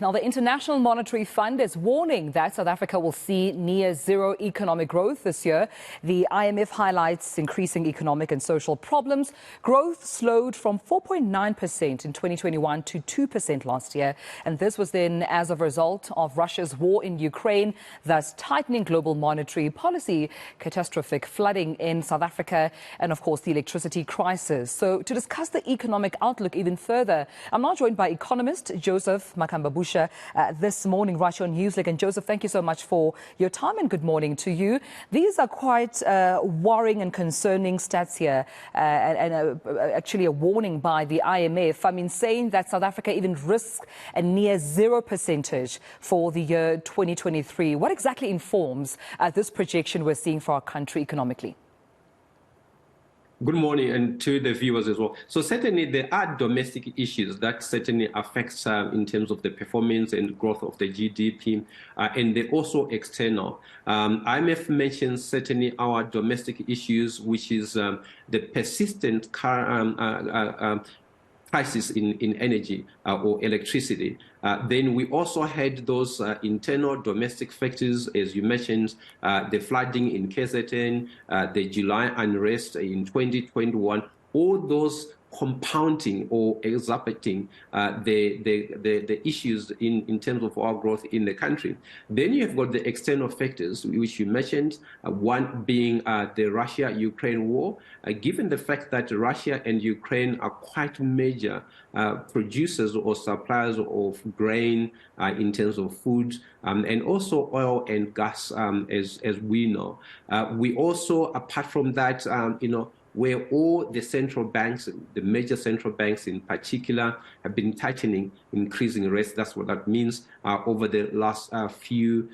Now, the International Monetary Fund is warning that South Africa will see near zero economic growth this year. The IMF highlights increasing economic and social problems. Growth slowed from 4.9% in 2021 to 2% last year. And this was then as a result of Russia's war in Ukraine, thus tightening global monetary policy, catastrophic flooding in South Africa, and of course, the electricity crisis. So to discuss the economic outlook even further, I'm now joined by economist Joseph Makamba Busha this morning right here on Newslink. And Joseph, thank you so much for your time and good morning to you. These are quite worrying and concerning stats here and actually a warning by the IMF. I mean, saying that South Africa even risks a near 0% for the year 2023. What exactly informs this projection we're seeing for our country economically? Good morning, and to the viewers as well. So certainly there are domestic issues that certainly affects in terms of the performance and growth of the GDP, and they're also external. IMF mentions certainly our domestic issues, which is the persistent crisis in energy or electricity. Then we also had those internal domestic factors, as you mentioned, the flooding in KZN, the July unrest in 2021, all those compounding or exacerbating the issues in terms of our growth in the country. Then you've got the external factors, which you mentioned, one being the Russia-Ukraine war. Given the fact that Russia and Ukraine are quite major producers or suppliers of grain in terms of food, and also oil and gas, as we know. We also, apart from that, where all the central banks, the major central banks in particular, have been tightening, increasing rates. That's what that means over the last few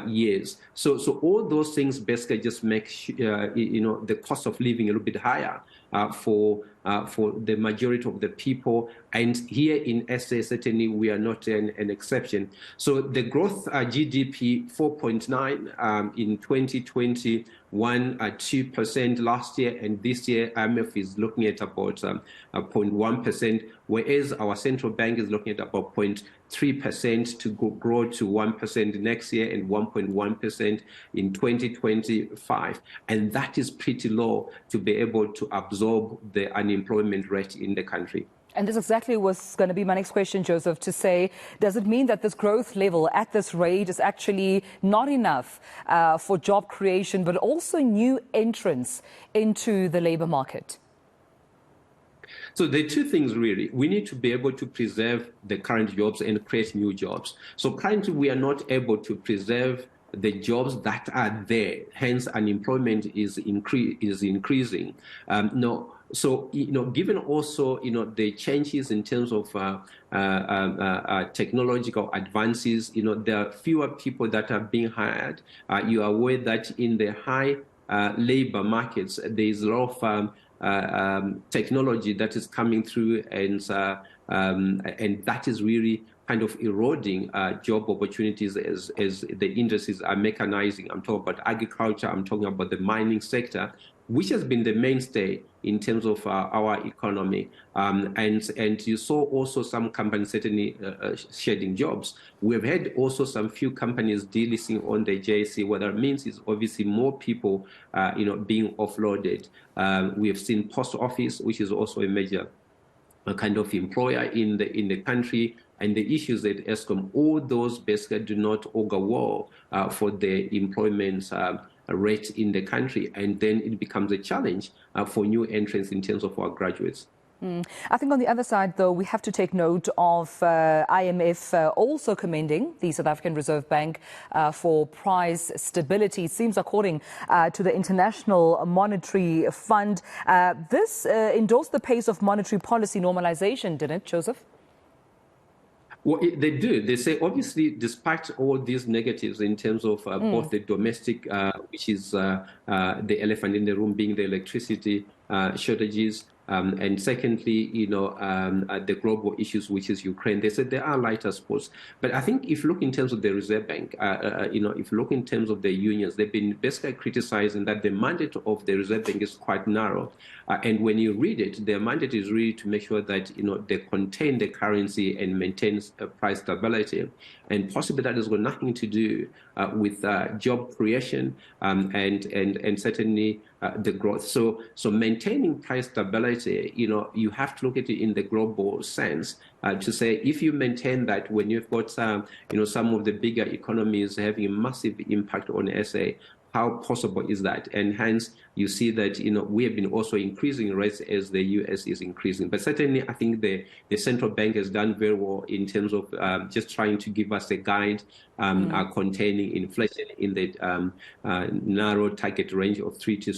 years. So all those things basically just make the cost of living a little bit higher for the majority of the people. And here in SA, certainly we are not an exception. So the growth GDP 4.9 in 2021, 2% last year, and this year IMF is looking at about 0.1%, whereas our central bank is looking at about 0.3% to grow to 1% next year and 1.1% in 2025. And that is pretty low to be able to absorb the unemployment rate in the country. And this exactly was going to be my next question, Joseph, to say, does it mean that this growth level at this rate is actually not enough for job creation, but also new entrants into the labor market? So there are two things, really. We need to be able to preserve the current jobs and create new jobs. So currently we are not able to preserve the jobs that are there. Hence, unemployment is increasing. So, given also, the changes in terms of technological advances, there are fewer people that are being hired. You are aware that in the high labor markets, there is a lot of technology that is coming through, and that is really kind of eroding job opportunities as the industries are mechanizing. I'm talking about agriculture, I'm talking about the mining sector, which has been the mainstay in terms of our economy. And you saw also some companies certainly shedding jobs. We've had also some few companies delisting on the JSE. What that means is obviously more people, being offloaded. We have seen post office, which is also a major kind of employer in the country, and the issues at Eskom, all those basically do not augur well for the employment rate in the country, and then it becomes a challenge for new entrants in terms of our graduates. I think on the other side, though, we have to take note of IMF also commending the South African Reserve Bank for price stability. It seems, according to the International Monetary Fund, this endorsed the pace of monetary policy normalization, didn't it, Joseph? Well, they do. They say, obviously, despite all these negatives in terms of both the domestic, which is the elephant in the room being the electricity shortages, And secondly, the global issues, which is Ukraine. They said there are lighter spots. But I think if you look in terms of the Reserve Bank, if you look in terms of the unions, they've been basically criticizing that the mandate of the Reserve Bank is quite narrow. And when you read it, their mandate is really to make sure that, they contain the currency and maintain price stability. And possibly that has got nothing to do with job creation and certainly the growth. So maintaining price stability, you have to look at it in the global sense to say if you maintain that when you've got some of the bigger economies having a massive impact on SA, how possible is that? And hence, you see that we have been also increasing rates as the US is increasing. But certainly, I think the central bank has done very well in terms of just trying to give us a guide containing inflation in the narrow target range of 3 to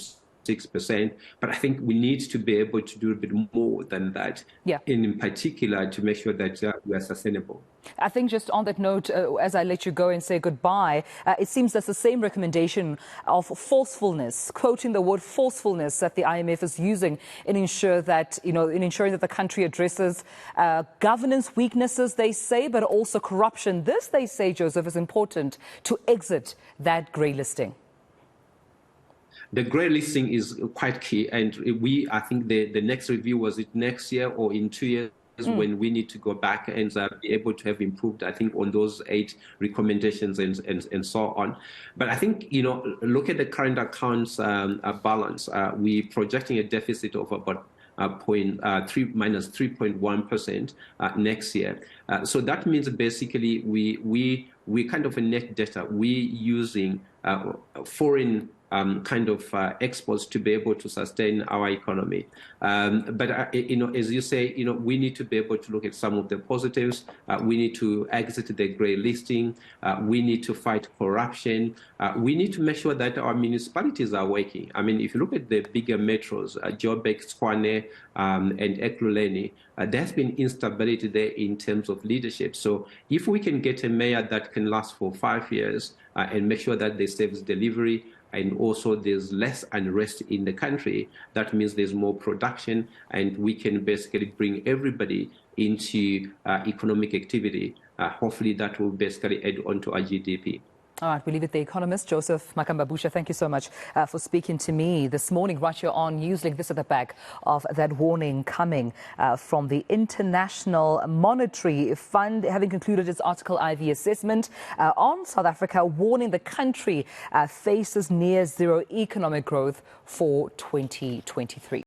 6%. But I think we need to be able to do a bit more than that, in particular to make sure that we are sustainable. I think just on that note, as I let you go and say goodbye, it seems that's the same recommendation of forcefulness, quoting the word forcefulness that the IMF is using in ensuring that the country addresses governance weaknesses, they say, but also corruption. This, they say, Joseph, is important to exit that grey listing. The grey listing is quite key, and I think the next review, was it next year or in 2 years? When we need to go back and be able to have improved, I think, on those 8 recommendations and so on. But I think, look at the current accounts balance. We're projecting a deficit of about minus 3.1% next year. So that means basically we kind of a net debtor. We're using foreign exports to be able to sustain our economy. But as you say, we need to be able to look at some of the positives. We need to exit the grey listing. We need to fight corruption. We need to make sure that our municipalities are working. I mean, if you look at the bigger metros, Joburg, Tshwane, and Ekurhuleni, there's been instability there in terms of leadership. So if we can get a mayor that can last for 5 years and make sure that they service delivery, and also there's less unrest in the country, that means there's more production, and we can basically bring everybody into economic activity. Hopefully that will basically add on to our GDP. All right, we leave it the Economist. Joseph Makamba Busha, thank you so much for speaking to me this morning right here on Newslink. This is the back of that warning coming from the International Monetary Fund, having concluded its Article IV assessment on South Africa, warning the country faces near zero economic growth for 2023.